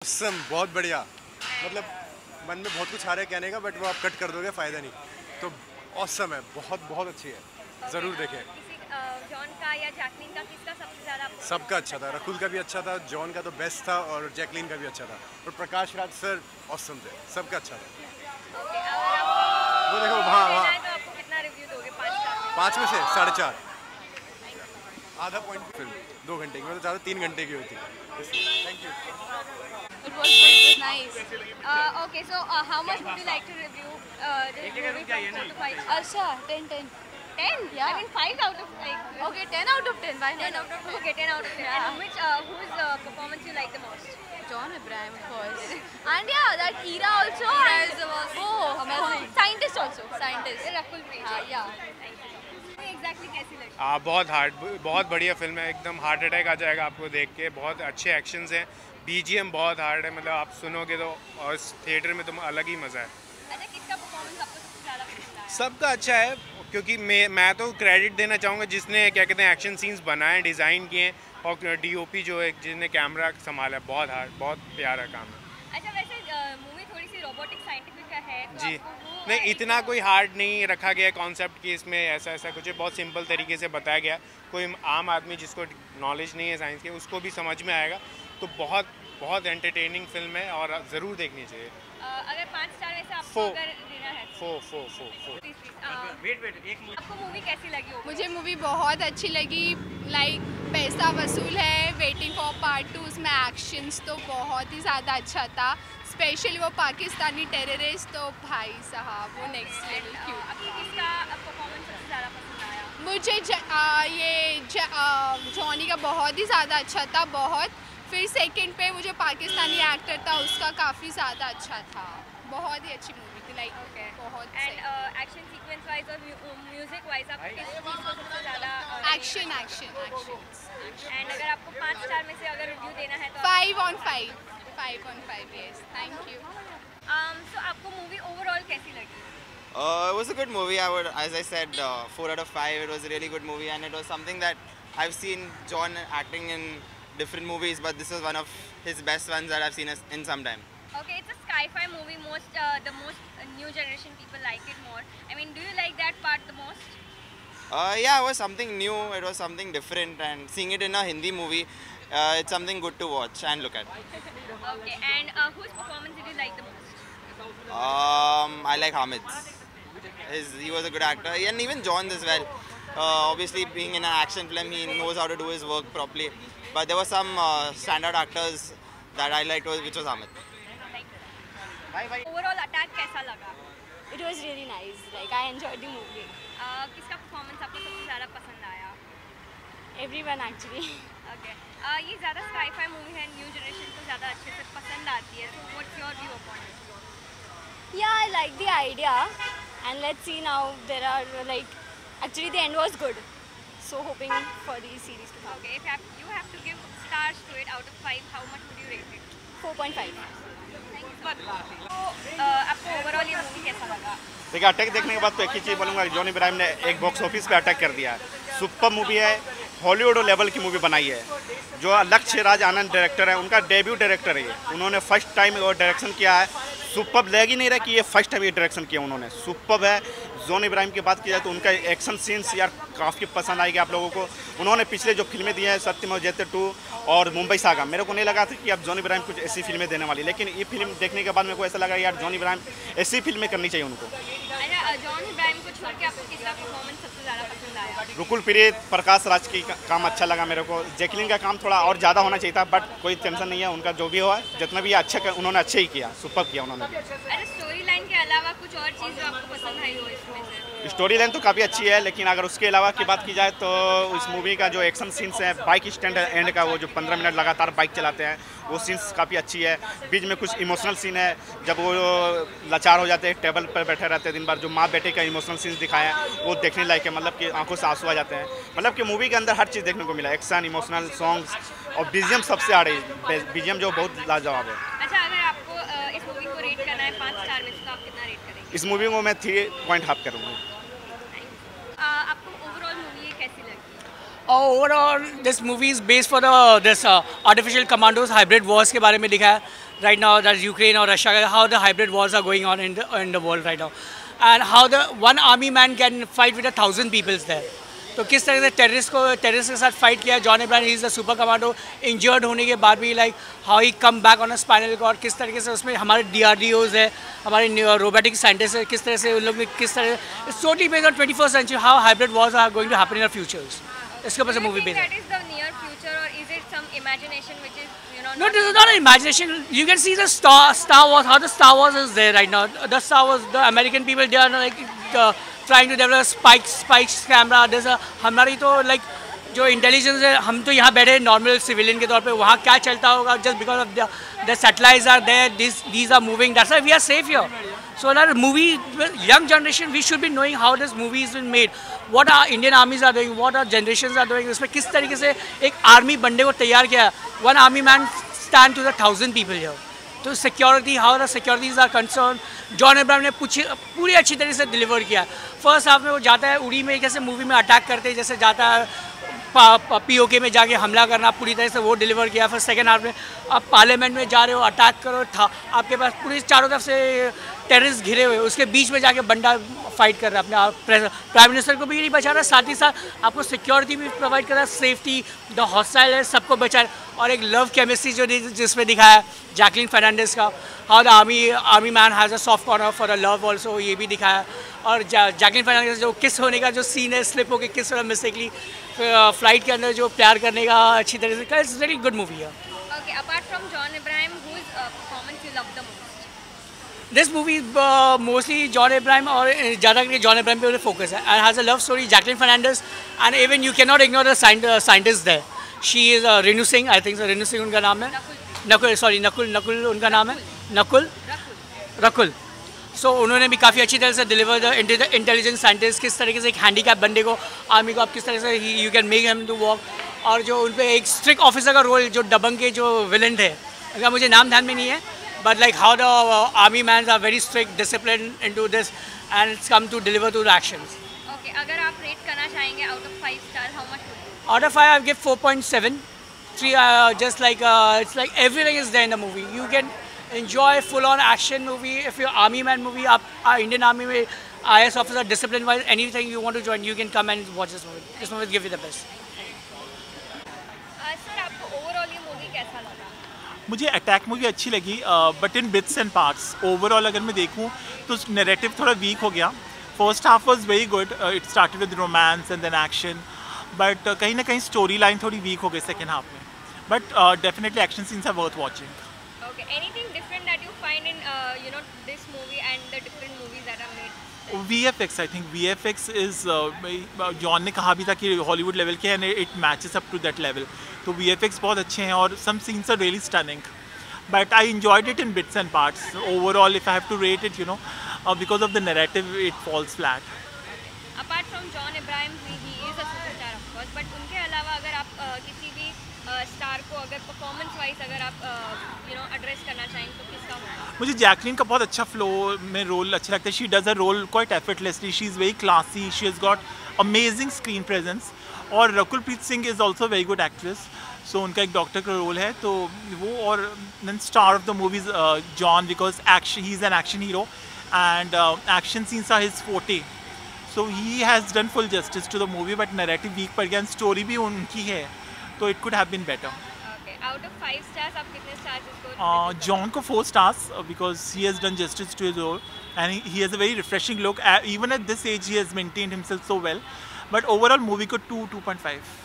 बहुत बढ़िया। मतलब मन में बहुत कुछ आ रहा है कहने का, बट वो आप कट कर दोगे, फ़ायदा नहीं। तो ऑसम है, बहुत बहुत अच्छी है। ज़रूर देखें। जॉन का या जैकलीन का किसका सबसे ज़्यादा? सबका अच्छा था। रकुल का भी अच्छा था, जॉन का तो बेस्ट था, और जैकलीन का भी अच्छा था। और प्रकाश राज सर ऑसम थे, सबका अच्छा था। वो देखो वहाँ तो आपको कितना रिव्यू दोगे 5 में से 4.5। आधा पॉइंट फिल्म 2 घंटे की, मतलब ज़्यादा 3 घंटे की होती है। Thank you. It was good, it was nice. Okay, so how much would you like to review this movie from 4 to 5? अच्छा 10. 10? Yeah. I mean 5 out of like. Okay, 10 out of 10. Why not? 10 out of 10. Okay, 10 out of 10. Yeah. And whose performance you like the most? John Abraham, of course. And yeah, that Ira also. Amazing. Scientist also. Scientist. Rakul Preet. Yeah. Exactly कैसी लगी? बहुत hard, बहुत बढ़िया film है। एकदम heart attack आ जाएगा आपको देख के। बहुत अच्छे एक्शंस हैं, बीजीएम बहुत हार्ड है, मतलब आप सुनोगे तो, और थिएटर में तो अलग ही मज़ा है। अच्छा, किसका परफॉर्मेंस आपको सबसे ज़्यादा पसंद आया? सबका अच्छा है, क्योंकि मैं तो क्रेडिट देना चाहूँगा जिसने क्या कहते हैं एक्शन सीन्स बनाए, डिज़ाइन किए हैं, और डीओपी जो है जिसने कैमरा संभाला है। बहुत हार्ड, बहुत प्यारा काम है। अच्छा, वैसे मूवी थोड़ी सी रोबोटिक साइंटिफिक है तो जी आपको वो नहीं, इतना कोई हार्ड नहीं रखा गया कॉन्सेप्ट कि इसमें ऐसा ऐसा कुछ है। बहुत सिंपल तरीके से बताया गया। कोई आम आदमी जिसको नॉलेज नहीं है साइंस के, उसको भी समझ में आएगा। तो बहुत बहुत एंटरटेनिंग फिल्म है और ज़रूर देखनी चाहिए। अगर 5 स्टार में से आपको अगर देना है तो आपको मूवी कैसी लगी होगी? मुझे मूवी बहुत अच्छी लगी। लाइक पैसा वसूल है, वेटिंग फॉर पार्ट 2। उसमें एक्शंस तो बहुत ही ज़्यादा अच्छा था। स्पेशली वो पाकिस्तानी टेररिस्ट, तो भाई साहब वो नेक्स्ट लेवल क्यूट। आपको किसका परफॉर्मेंस सबसे ज़्यादा पसंद आया? मुझे जॉनी का बहुत ही ज़्यादा अच्छा था, बहुत। फिर सेकंड पे वो जो पाकिस्तानी एक्टर था उसका काफ़ी ज़्यादा अच्छा था। बहुत ही अच्छी मूवी थी, लाइक बहुत। एंड एक्शन सीक्वेंस वाइज और म्यूजिक वाइज आपको किस चीज़ को सबसे ज़्यादा एक्शन। एंड अगर आपको 5 स्टार में से अगर रिव्यू देना है तो 5 on 5। 5 on 5, yes. Thank you. so आपको मूवी ओवरऑल कैसी लगी? It was a good movie. As I said, 4 out of 5. It was a really good movie, and it was something that I've seen John acting in different movies, but this was one of his best ones that I've seen in some time. Okay, it's a sci-fi movie. The most new generation people like it more. I mean, do you like that part the most? Yeah, it was something new. It was something different, and seeing it in a Hindi movie, it's something good to watch and look at. Okay, and whose performance did you like the most? I like Hamid's. He was a good actor, and even John's as well. Obviously, being in an action film, he knows how to do his work properly. But there were some standout actors that I liked, which was Hamid. Overall attack कैसा लगा? It was really nice. Like I enjoyed the movie. किसका performance आपको सबसे ज़्यादा पसंद आया? Everyone actually. Okay. ये ज़्यादा sci-fi मूवी है, न्यू जनरेशन को ज़्यादा अच्छे से पसंद आती है. So what's your view upon it? Yeah, I like the idea, and let's see now. There are actually the end was good, so hoping for the series to come. Okay, if you have to give stars to it out of 5, how much would you rate it? 4.5. तो आपको overall ये movie कैसा लगा? देखिए, attack देखने के बाद तो एक ही चीज़ बोलूँगा, जॉन इब्राहिम ने एक बॉक्स ऑफिस पे अटैक कर दिया है। सुपर मूवी है, हॉलीवुड लेवल की मूवी बनाई है। जो लक्ष्य राज आनंद डायरेक्टर है, उनका डेब्यू डायरेक्टर है ये। उन्होंने फर्स्ट टाइम वो डायरेक्शन किया है। सुपर लग ही नहीं रहा कि ये फर्स्ट टाइम ये डायरेक्शन किया उन्होंने। सुपर है। जॉन इब्राहिम की बात की जाए तो उनका एक्शन सीन्स यार काफ़ी पसंद आएगी आप लोगों को। उन्होंने पिछले जो फिल्में दी हैं, सत्यम और जयते 2 और मुंबई सागा, मेरे को नहीं लगा था कि अब जॉन इब्राहिम कुछ ऐसी फिल्में देने वाली, लेकिन ये फिल्म देखने के बाद मेरे को ऐसा लगा यार जॉन इब्राहिम ऐसी फिल्में करनी चाहिए उनको। अच्छा, जॉन इब्राहिम को छोड़ के आपको किसका परफॉर्मेंस सबसे ज़्यादा पसंद आया? रुकुल प्रीत, प्रकाश राज की काम अच्छा लगा मेरे को। जैकलीन का काम थोड़ा और ज़्यादा होना चाहिए था, बट कोई टेंशन नहीं है, उनका जो भी हुआ जितना भी अच्छा उन्होंने अच्छा ही किया, सुपर किया उन्होंने। अच्छा, स्टोरी लाइन के अलावा कुछ और चीज़ जो आपको पसंद आई हो इसमें से? स्टोरी लाइन तो काफ़ी अच्छी है, लेकिन अगर उसके अलावा की बात की जाए तो इस मूवी का जो एक्शन सीन्स है, बाइक स्टैंड एंड का वो जो 15 मिनट लगातार बाइक चलाते हैं, वो सीन्स काफ़ी अच्छी है। बीच में कुछ इमोशनल सीन है, जब वो लाचार हो जाते हैं, टेबल पर बैठे रहते हैं दिन भर, जो माँ बेटे का इमोशनल सीन्स दिखाया है वो देखने लायक है। मतलब कि आंखों से आंसू आ जाते हैं। मतलब कि मूवी के अंदर हर चीज़ देखने को मिला, एक्शन, इमोशनल, सॉन्ग्स और बीजीएम सबसे आ रही। बीजीएम जो बहुत लाजवाब है। अच्छा, अगर आपको इस मूवी को रेट करना है 5 स्टार में से तो आप कितना रेट करेंगे? इस मूवी को मैं 3.5 करूँगा। आपको ओवरऑल मूवी कैसी लगी? Overall, this movie is based for this artificial commandos hybrid wars के बारे में दिखाया है। right now, that's Ukraine or Russia, how the hybrid wars are going on in the world right now, and how the one army man can fight with 1,000 people there. तो किस तरह से terrorist के साथ फाइट किया John Abraham, he is the super commando, injured होने के बाद भी like how he come back on a spinal cord, किस तरीके से उसमें हमारे DRDOs है, हमारे रोबोटिक साइंटिस्ट है, किस तरह से उन लोग ने किस तरह, it's totally based on 21st century how hybrid wars are going to happen in the futures. इसके ऊपर से मूवी बेस्ड है. That is the near future, or is it some imagination which is, you know? No, this is not an imagination. You can see the Star Wars, how the Star Wars is there right now. The Star Wars, the American people, they are like trying to develop spikes camera. There's a हमारी तो like जो intelligence है, हम तो यहाँ बैठे normal civilian के तौर पे, वहाँ क्या चलता होगा just because of the satellites are there, these are moving, that's why we are safe here. So that movie, young generation, we should be knowing how this movie is been made, what our Indian armies are doing, what our generations are doing, इसमें किस तरीके से एक army बंदे को तैयार किया, one army man stand to the 1,000 people here. तो security, how the securities are concern, John Abraham ने पूरी अच्छी तरीके से डिलीवर किया. फर्स्ट हाफ में वो जाता है उड़ी में, जैसे मूवी में अटैक करते हैं जैसे जाता है POK में जाके हमला करना, पूरी तरह से वो डिलीवर किया. फिर सेकेंड हाफ में आप पार्लियामेंट में जा रहे हो, अटैक करो, आपके पास पूरी चारों तरफ से टेररिस्ट घिरे हुए, उसके बीच में जाके बंदा फाइट कर रहा है, अपने प्राइम मिनिस्टर को भी नहीं बचा रहा, साथ ही साथ आपको सिक्योरिटी भी प्रोवाइड कर रहा है, सेफ्टी, द हॉस्टाइल है, सबको बचा रहा है. और एक लव केमिस्ट्री जो जिसमें दिखाया है जैकलिन फर्नांडिस का, how the army man has a soft corner for a love also, ये भी दिखाया. और जैकलिन फर्नांडिस जो किस होने का जो सीन है, स्लिप होकर किस तरह मिस्टेकली फ्लाइट के अंदर जो प्यार करने का अच्छी तरह से, इट्स वेरी गुड मूवी है. Okay, apart from John Abraham, whose performance you love the most? This movie mostly John Abraham और ज़्यादा करके John Abraham पे focus है, and has a love story, Jacqueline Fernandez, and even you cannot ignore the scientist there. She is Renu Singh, I think so. Renu Singh उनका नाम है. नकुल उनका नाम है. रकुल. सो उन्होंने भी काफ़ी अच्छी तरह से डिलीवर द इंटेलिजेंट साइंटिस्ट, किस तरीके से एक हैंडीकैप बंदे को, आर्मी को आप किस तरह से you can make him to walk, और जो उन पर एक स्ट्रिक्ट ऑफिसर का रोल जो दबंग के जो विलन थे, अगर मुझे नाम ध्यान में नहीं है, but like how the army man are very strict, discipline into this, and it's come to deliver to the actions. Okay, अगर आप रेट करना चाहेंगे out of 5 star, how much? Out of 5, I give 4.7. 3, just like it's like everything is there in the movie. You can enjoy full-on action movie. If you're army man movie, Indian Army में IS officer, discipline-wise, anything you want to join, you can come and watch this movie. This movie will give you the best. Sir, आपको overall ये movie कैसा लगा? मुझे Attack movie अच्छी लगी, but in bits and parts. Overall अगर मैं देखूँ तो नैरेटिव थोड़ा वीक हो गया. First half was very good, it started with romance and then action, but कहीं ना कहीं स्टोरी लाइन थोड़ी वीक हो गई सेकेंड हाफ में. But definitely action scenes are worth watching. Okay, anything different that you find in this movie and the different movies that are made? VFX, I think VFX is John ने कहा भी था कि Hollywood level के हैं, it matches up to that level. तो VFX बहुत अच्छे हैं और some scenes are really stunning, but I enjoyed it in bits and parts. Overall if I have to rate it, because of the narrative, it falls flat. Apart from John Abraham, he is a superstar of course, but उनके अलावा अगर आप किसी भी star को अगर performance wise अगर आप एड्रेस करना चाहें तो किसका होगा? मुझे जैकलिन का बहुत अच्छा फ्लो में रोल अच्छा लगता है. She does a role quite effortlessly, she is very classy, she has got amazing screen presence. और Rakul Preet Singh is also very good actress. So उनका एक डॉक्टर का रोल है, तो वो, और then star of the movies John, because action, he is an action hero and action scenes are his forte, so he has done full justice to the movie, but narrative weak पर गया, story भी उनकी है, तो it could have been better. Okay, out of 5 stars आप कितने stars इसको? John को 4 stars because he has done justice to his role and he has a very refreshing look. Even at this age he has maintained himself so well, but overall movie को 2.5.